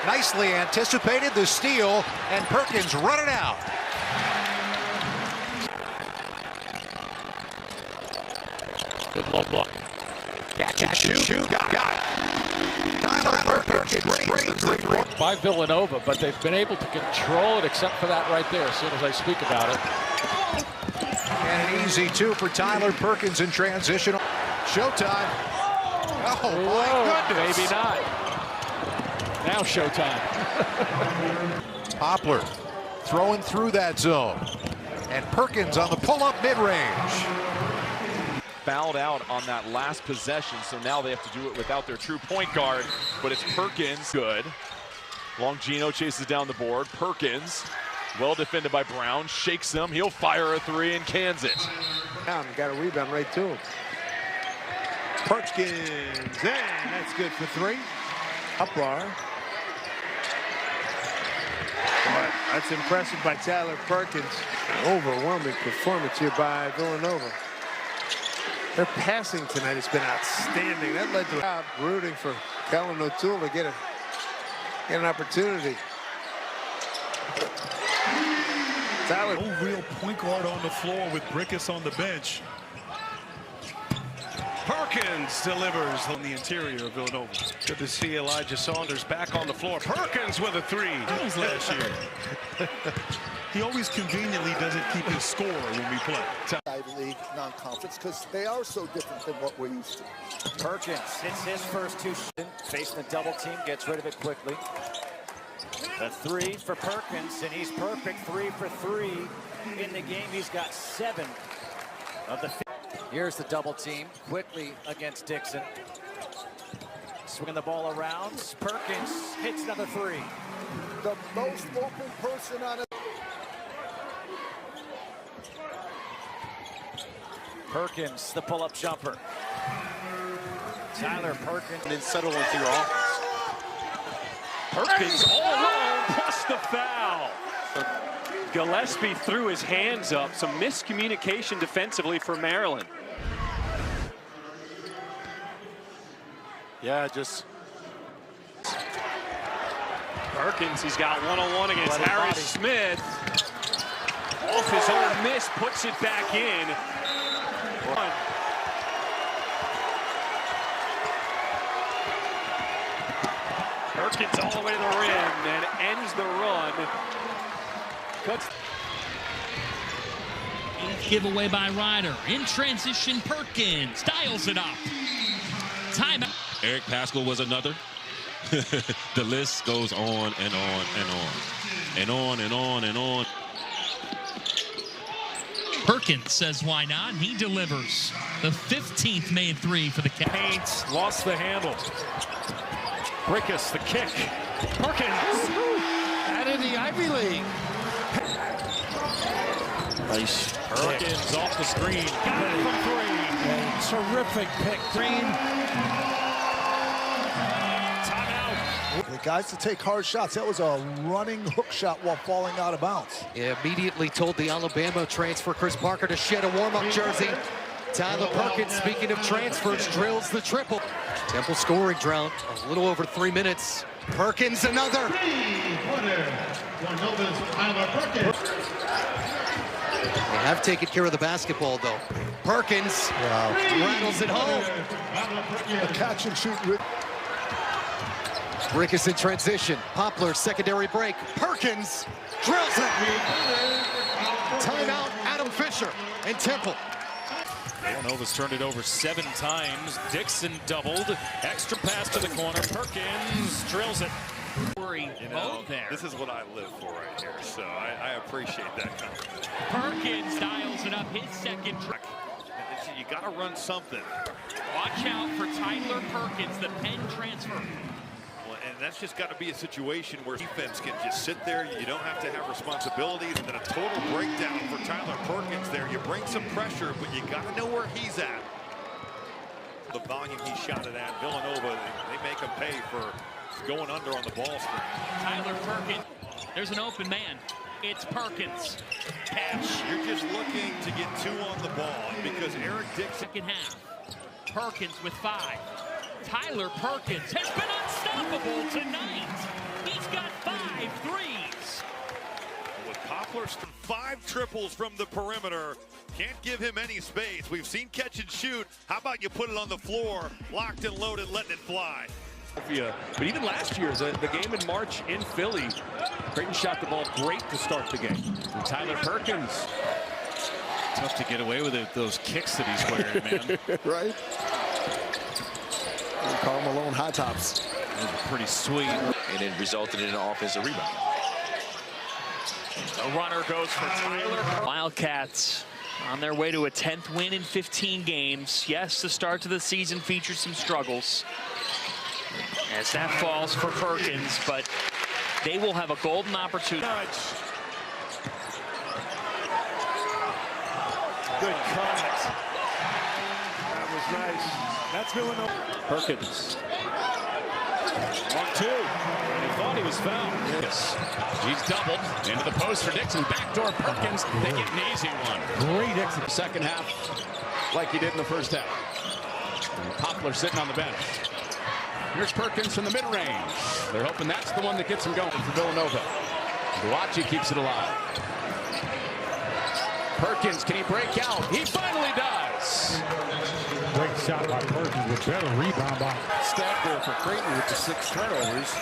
Nicely anticipated the steal, and Perkins run it out. Good low block. Catch and shoot. Got it. Tyler Perkins by Villanova, but they've been able to control it except for that right there as soon as I speak about it. And an easy two for Tyler Perkins in transition. Showtime. Oh, my goodness. Maybe not. Now showtime. Poplar throwing through that zone. And Perkins on the pull-up mid-range. Fouled out on that last possession, so now they have to do it without their true point guard, but it's Perkins. Good. Longino chases down the board. Perkins, well defended by Brown, shakes him. He'll fire a three and cans it. Down, got a rebound right to him. Perkins, and that's good for three. Up bar. That's impressive by Tyler Perkins. Overwhelming performance here by Villanova. Their passing tonight has been outstanding. That led to a job rooting for Kellen O'Toole to get an opportunity. Tyler. No real point guard on the floor with Perkins on the bench. Perkins delivers on the interior of Villanova. Good to see Elijah Saunders back on the floor. Perkins with a three. That was last year. He always conveniently doesn't keep his score when we play. Ivy League non-conference because they are so different than what we're used to. Perkins hits his first two. Facing the double team, gets rid of it quickly. A three for Perkins, and he's perfect. 3 for 3 in the game. He's got 7 of the. Here's the double team quickly against Dixon. Swinging the ball around. Perkins hits another 3. The most open person on it. Perkins, the pull-up jumper. Tyler Perkins. And then settle into your offense. Perkins all alone, plus the foul. Gillespie threw his hands up. Some miscommunication defensively for Maryland. Yeah, just. Perkins, he's got one-on-one against Harris Smith. Off his own miss, puts it back in. Perkins all the way to the rim and ends the run. Cuts. Giveaway by Ryder. In transition, Perkins dials it up. Timeout. Eric Paschal was another. The list goes on and on and on. And on and on and on. Perkins says why not, and he delivers. The 15th made 3 for the Cats. Lost the handle. Brickus, the kick. Perkins. Out in the Ivy League. Nice. Perkins off the screen. Got it from 3. A terrific pick. Green. Timeout. The guys to take hard shots. That was a running hook shot while falling out of bounds. He immediately told the Alabama transfer Chris Parker to shed a warm-up jersey. Tyler Perkins, speaking of transfers, drills the triple. Temple scoring drought, a little over 3 minutes. Perkins another. They have taken care of the basketball though. Perkins rattles it home. A catch and shoot. Brickus in transition. Poplar secondary break. Perkins drills it. Timeout, Adam Fisher and Temple. Villanova's turned it over 7 times. Dixon doubled. Extra pass to the corner. Perkins drills it. You know, this is what I live for right here, so I appreciate that comment. Perkins dials it up, his second track. You got to run something. Watch out for Tyler Perkins, the Penn transfer. Well, and that's just got to be a situation where defense can just sit there. You don't have to have responsibilities, and then a total breakdown for Tyler Perkins there. You bring some pressure, but you got to know where he's at. The volume he shot it at, Villanova, they make him pay for going under on the ball screen. Tyler Perkins. There's an open man. It's Perkins. Catch. You're just looking to get 2 on the ball because Eric Dixon. Second half. Perkins with 5. Tyler Perkins has been unstoppable tonight. He's forced 5 triples from the perimeter. Can't give him any space. We've seen catch and shoot. How about you put it on the floor, locked and loaded, letting it fly? But even last year, the game in March in Philly, Creighton shot the ball great to start the game. And Tyler Perkins. Tough to get away with it, those kicks that he's wearing, man. Right? We call them Malone high tops. Those are pretty sweet. And it resulted in an offensive rebound. A runner goes for Tyler. Wildcats on their way to a 10th win in 15 games. Yes, the start to the season features some struggles as that falls for Perkins, but they will have a golden opportunity. Good cut. That was nice. That's Villanova. Perkins. 1-2. He thought he was fouled. Yes. He's doubled into the post for Dixon. Backdoor Perkins. They get an easy one. Great exit. Second half, like he did in the first half. Poplar sitting on the bench. Here's Perkins from the mid-range. They're hoping that's the one that gets him going for Villanova. Guachi keeps it alive. Perkins, can he break out? He finally does. Great shot by Perkins with better rebound by. Stat there for Creighton with the 6 turnovers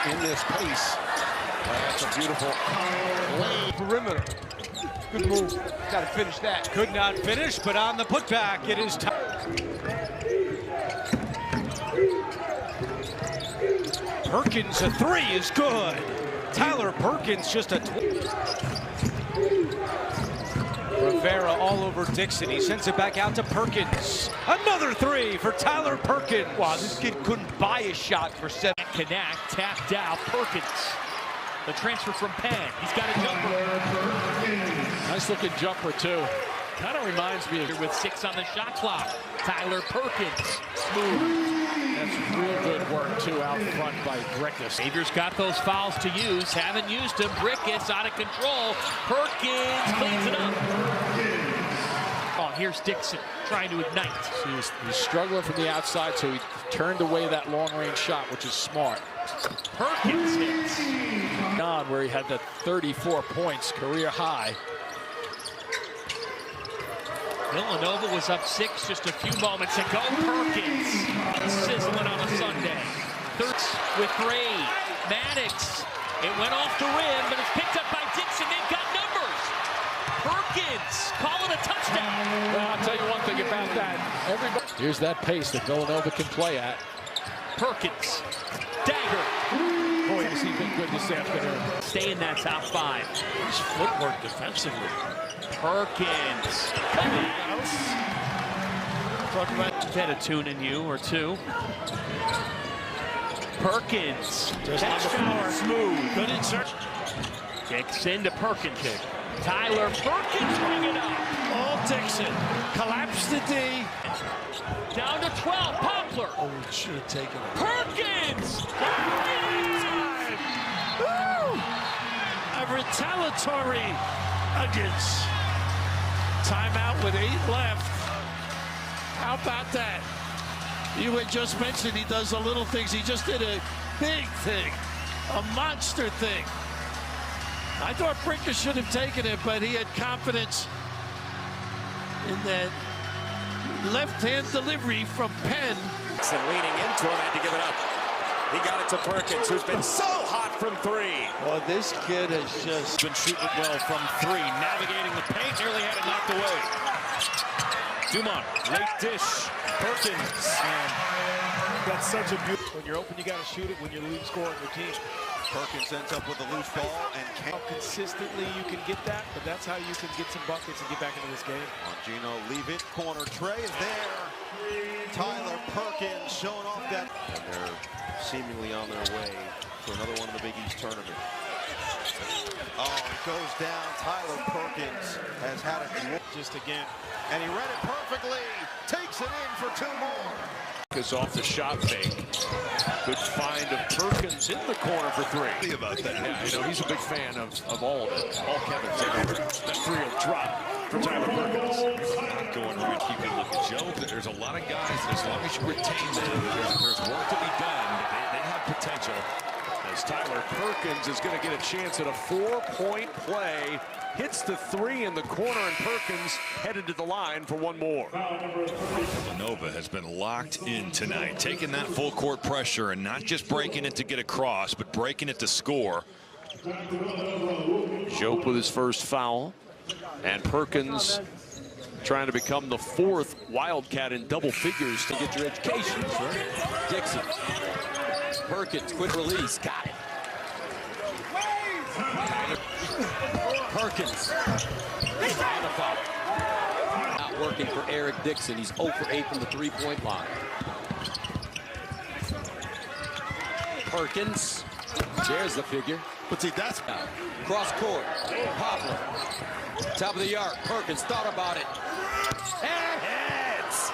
in this pace. That's a beautiful Perimeter. Good move. Got to finish that. Could not finish, but on the putback, it is time. Perkins, a 3 is good. Tyler Perkins just a... Rivera all over Dixon. He sends it back out to Perkins. Another 3 for Tyler Perkins. Wow, this kid couldn't buy a shot for 7. Connect, tapped out, Perkins. The transfer from Penn. He's got a jumper. nice looking jumper too. Kind of reminds me of with 6 on the shot clock. Tyler Perkins, smooth. That's real good work too out front by Brickis. Xavier's got those fouls to use. Haven't used them. Brickis out of control. Perkins cleans it up. Oh, here's Dixon trying to ignite. So he's struggling from the outside, so he turned away that long-range shot, which is smart. Perkins hits. On where he had the 34 points, career high. Villanova was up 6 just a few moments ago. Perkins sizzling on a Sunday. Thirds with Ray. Maddox. It went off the rim, but it's picked up by Dixon. They've got numbers. Perkins calling a touchdown. Well, I'll tell you one thing about that. Everybody. Here's that pace that Villanova can play at. Perkins. Dagger. Boy, has he been good this afternoon. Stay in that top 5. His footwork defensively. Perkins. Had a tune in you or two. Perkins. Just on the floor. Smooth. Good insert. Kicks into Perkins. Tyler Perkins bring it up. Oh, Dixon. Collapsed the D. Down to 12. Poplar. Oh, he should have taken it. Perkins. A retaliatory against. Timeout with 8 left. How about that? You had just mentioned he does the little things. He just did a big thing, a monster thing. I thought Brinker should have taken it, but he had confidence in that left-hand delivery from Penn. And leaning into him, had to give it up. He got it to Perkins, who's been so hot from 3. Well, this kid has just Been shooting it well from 3, navigating the paint, nearly had it knocked away. Dumont, late dish, Perkins. Man, that's such a beautiful. When you're open, you got to shoot it. When you're lead scorer on your team. Perkins ends up with a loose ball and How consistently you can get that, but that's how you can get some buckets and get back into this game. Gino, leave it. Corner tray is there. Tyler Perkins showing off that. And they're seemingly on their way to another one of the Big East tournament. Oh, it goes down. Tyler Perkins has had it just again. And he read it perfectly. Takes it in for 2 more. Is off the shot fake. Good find of Perkins in the corner for 3. Think about that. Yeah, you know, he's a big fan of all of it. All Kevin's everywhere. That 3 will drop for Tyler Perkins. Going right, you can look at Joe, but there's a lot of guys that as long as you retain them, there's work to be done. They have potential. As Tyler Perkins is going to get a chance at a 4-point play hits the three in the corner, and Perkins headed to the line for one more. Villanova has been locked in tonight, taking that full court pressure and not just breaking it to get across, but breaking it to score. Jope with his first foul, and Perkins trying to become the fourth Wildcat in double figures to get your education. Dixon. Perkins, quick release, got it. Perkins. And a foul. Not working for Eric Dixon. He's 0 for 8 from the three-point line. Perkins. There's the figure. But see, that's cross court. Poplar. Top of the arc. Perkins thought about it. And hits.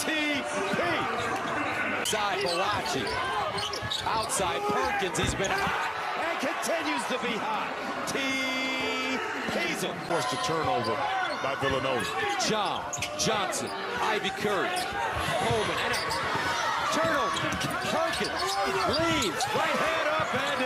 TP. Side Malachi. Outside Perkins. He's been hot and continues to be hot. Hazel. Forced a turnover by Villanova. Johnson. Ivy Curry. Coleman. And a turnover. Perkins leads. Right hand up and